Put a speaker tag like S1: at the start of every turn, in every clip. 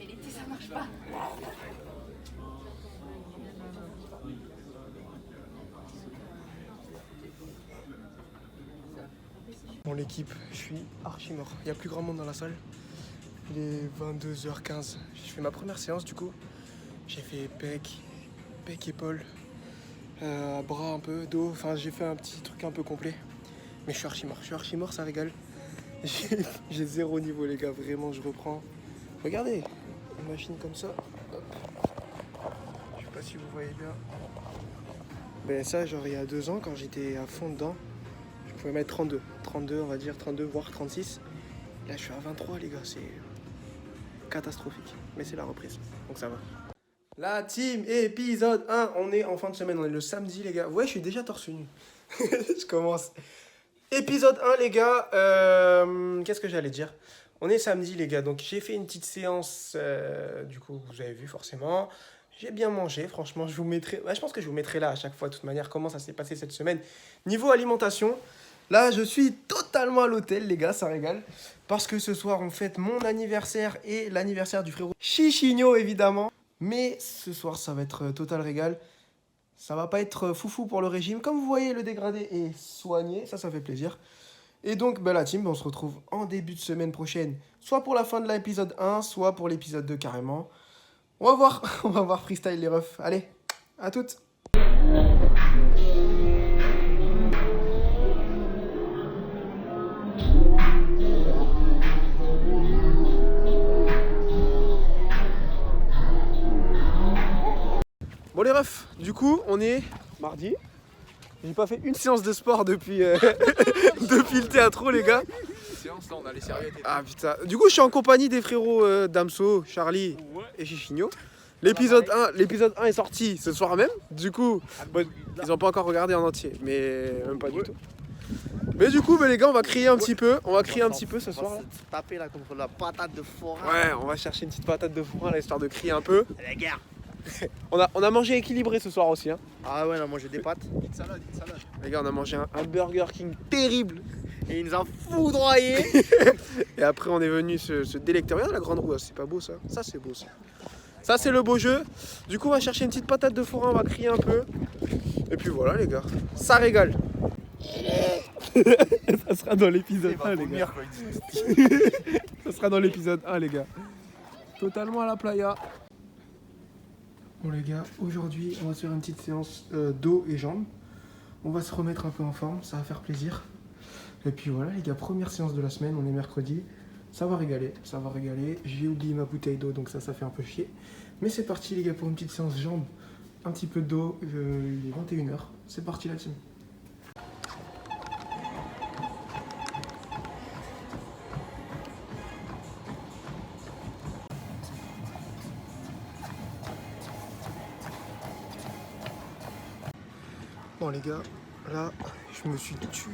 S1: Mais l'été, ça marche pas.
S2: Bon, l'équipe, je suis archi mort. Il n'y a plus grand monde dans la salle. Il est 22h15. J'ai fait ma première séance du coup. J'ai fait pec, épaule, bras un peu, dos. Enfin, j'ai fait un petit truc un peu complet. Mais je suis archi mort. Je suis archi mort, ça régale. J'ai zéro niveau, les gars. Vraiment, je reprends. Regardez, une machine comme ça. Hop. Je sais pas si vous voyez bien. Ben ça, genre il y a 2 ans, quand j'étais à fond dedans, je pouvais mettre 32. 32, on va dire 32, voire 36. Là, je suis à 23, les gars. C'est catastrophique. Mais c'est la reprise, donc ça va. La team épisode 1, on est en fin de semaine, on est le samedi les gars. Ouais, je suis déjà torse nu. Je commence. Épisode 1 les gars, qu'est-ce que j'allais dire? On est samedi les gars, donc j'ai fait une petite séance, du coup vous avez vu forcément. J'ai bien mangé, franchement je vous mettrai, je pense que je vous mettrai là à chaque fois de toute manière comment ça s'est passé cette semaine. Niveau alimentation, là je suis totalement à l'hôtel les gars, ça régale. Parce que ce soir on fête mon anniversaire et l'anniversaire du frérot Chichinho évidemment. Mais ce soir, ça va être total régal. Ça va pas être foufou pour le régime. Comme vous voyez, le dégradé est soigné. Ça fait plaisir. Et donc, la team, on se retrouve en début de semaine prochaine. Soit pour la fin de l'épisode 1, soit pour l'épisode 2 carrément. On va voir. On va voir freestyle les refs. Allez, à toutes. Bon les refs, du coup, on est mardi. J'ai pas fait une séance de sport depuis, depuis le théâtre, les gars.
S3: Séance là, on a les serviettes.
S2: Ah putain. Du coup, je suis en compagnie des frérots Damso, Charlie et Chichinho. L'épisode 1 est sorti ce soir même. Du coup, ils ont pas encore regardé en entier, mais même pas du tout. Mais du coup, les gars, on va crier un petit peu. On va crier un petit peu ce soir.
S4: On va se taper là contre la patate de forain.
S2: Ouais, on va chercher une petite patate de forain là, histoire de crier un peu.
S4: La guerre.
S2: On a mangé équilibré ce soir aussi. Hein.
S4: Ah ouais, on a mangé des pâtes.
S3: Une salade.
S2: Les gars, on a mangé un Burger King terrible.
S4: Et il nous a foudroyé.
S2: Et après, on est venu se délecter. Regarde la grande roue, c'est pas beau ça? Ça, c'est beau ça. Ça, c'est le beau jeu. Du coup, on va chercher une petite patate de forain, on va crier un peu. Et puis voilà, les gars. Ça régale. Ça sera dans l'épisode 1, les gars. Ça sera dans l'épisode 1, les gars. Totalement à la playa. Bon, les gars, aujourd'hui, on va se faire une petite séance dos et jambes. On va se remettre un peu en forme, ça va faire plaisir. Et puis voilà, les gars, première séance de la semaine, on est mercredi. Ça va régaler, ça va régaler. J'ai oublié ma bouteille d'eau, donc ça fait un peu chier. Mais c'est parti, les gars, pour une petite séance jambes. Un petit peu d'eau, il est 21h. C'est parti, la team. Bon, les gars, là, je me suis tué.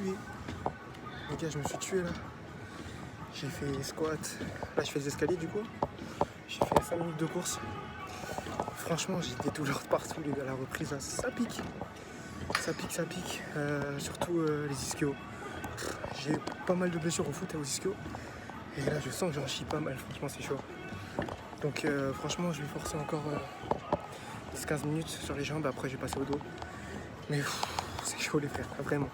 S2: Les gars, je me suis tué là. J'ai fait squat. Là, je fais des escaliers du coup. J'ai fait 5 minutes de course. Franchement, j'ai des douleurs de partout, les gars. La reprise, là, ça pique. Ça pique. Surtout les ischios. J'ai pas mal de blessures au foot aux ischios. Et là, je sens que j'en chie pas mal. Franchement, c'est chaud. Donc, franchement, je vais forcer encore 10-15 minutes sur les jambes. Après, je vais passer au dos. Mais c'est chaud, les frères, vraiment.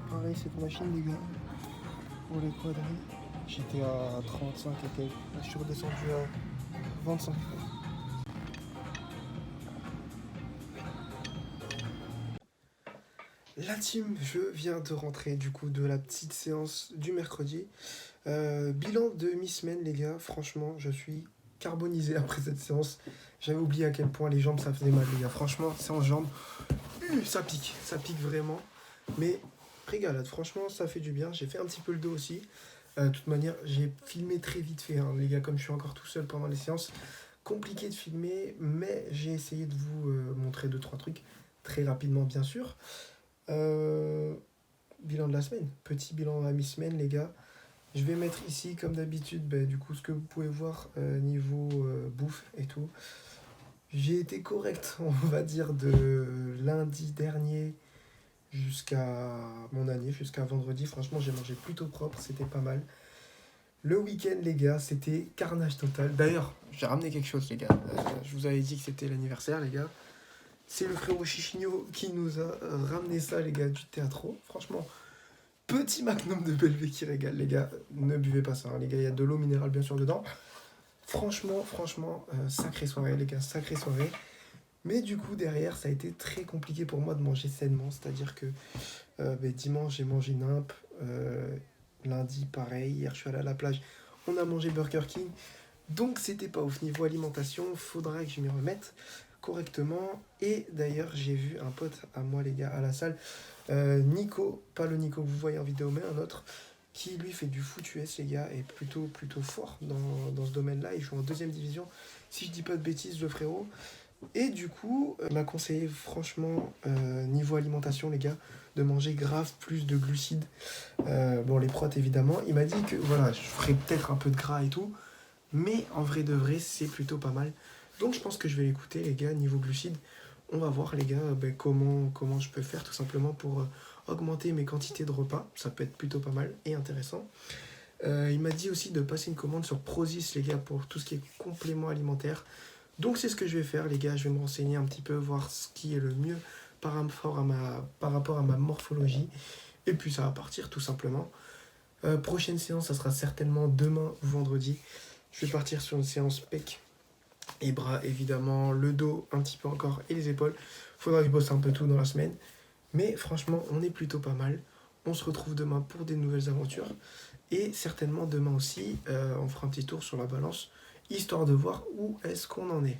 S2: Pareil, cette machine, les gars, pour les quadris, j'étais à 35 et quelques. Là, je suis redescendu à 25. La team, je viens de rentrer du coup de la petite séance du mercredi. Bilan de mi-semaine, les gars, franchement, je suis carbonisé après cette séance. J'avais oublié à quel point les jambes ça faisait mal, les gars. Franchement, séance jambes, ça pique vraiment. Mais régalade, franchement, ça fait du bien. J'ai fait un petit peu le dos aussi. De toute manière, j'ai filmé très vite fait, hein, les gars, comme je suis encore tout seul pendant les séances. Compliqué de filmer, mais j'ai essayé de vous montrer 2-3 trucs très rapidement, bien sûr. Bilan de la semaine, petit bilan à mi-semaine, les gars. Je vais mettre ici, comme d'habitude, du coup, ce que vous pouvez voir niveau bouffe et tout. J'ai été correct, on va dire, de lundi dernier jusqu'à mon année, jusqu'à vendredi. Franchement, j'ai mangé plutôt propre, c'était pas mal. Le week-end, les gars, c'était carnage total. D'ailleurs, j'ai ramené quelque chose, les gars. Je vous avais dit que c'était l'anniversaire, les gars. C'est le frérot Chichigno qui nous a ramené ça, les gars, du théâtro. Franchement, petit magnum de Belvé qui régale, les gars. Ne buvez pas ça, hein, les gars. Il y a de l'eau minérale, bien sûr, dedans. Franchement, sacrée soirée, les gars, sacrée soirée. Mais du coup, derrière, ça a été très compliqué pour moi de manger sainement. C'est-à-dire que dimanche, j'ai mangé nimp. Lundi, pareil. Hier, je suis allé à la plage. On a mangé Burger King. Donc, c'était pas ouf. Niveau alimentation, faudra que je m'y remette correctement. Et d'ailleurs, j'ai vu un pote à moi, les gars, à la salle. Nico, pas le Nico que vous voyez en vidéo, mais un autre, qui lui fait du foot US, les gars, est plutôt fort dans ce domaine-là. Il joue en deuxième division. Si je dis pas de bêtises, le frérot. Et du coup, il m'a conseillé franchement, niveau alimentation, les gars, de manger grave plus de glucides. Bon, les protes, évidemment. Il m'a dit que, voilà, je ferais peut-être un peu de gras et tout. Mais en vrai de vrai, c'est plutôt pas mal. Donc, je pense que je vais l'écouter, les gars, niveau glucides. On va voir, les gars, comment je peux faire, tout simplement, pour augmenter mes quantités de repas. Ça peut être plutôt pas mal et intéressant. Il m'a dit aussi de passer une commande sur Prozis, les gars, pour tout ce qui est complément alimentaire. Donc c'est ce que je vais faire, les gars. Je vais me renseigner un petit peu, voir ce qui est le mieux par rapport à ma morphologie. Et puis ça va partir tout simplement. Prochaine séance, ça sera certainement demain ou vendredi. Je vais partir sur une séance pec et bras, évidemment, le dos un petit peu encore et les épaules. Faudra que je bosse un peu tout dans la semaine. Mais franchement, on est plutôt pas mal. On se retrouve demain pour des nouvelles aventures. Et certainement demain aussi, on fera un petit tour sur la balance, histoire de voir où est-ce qu'on en est.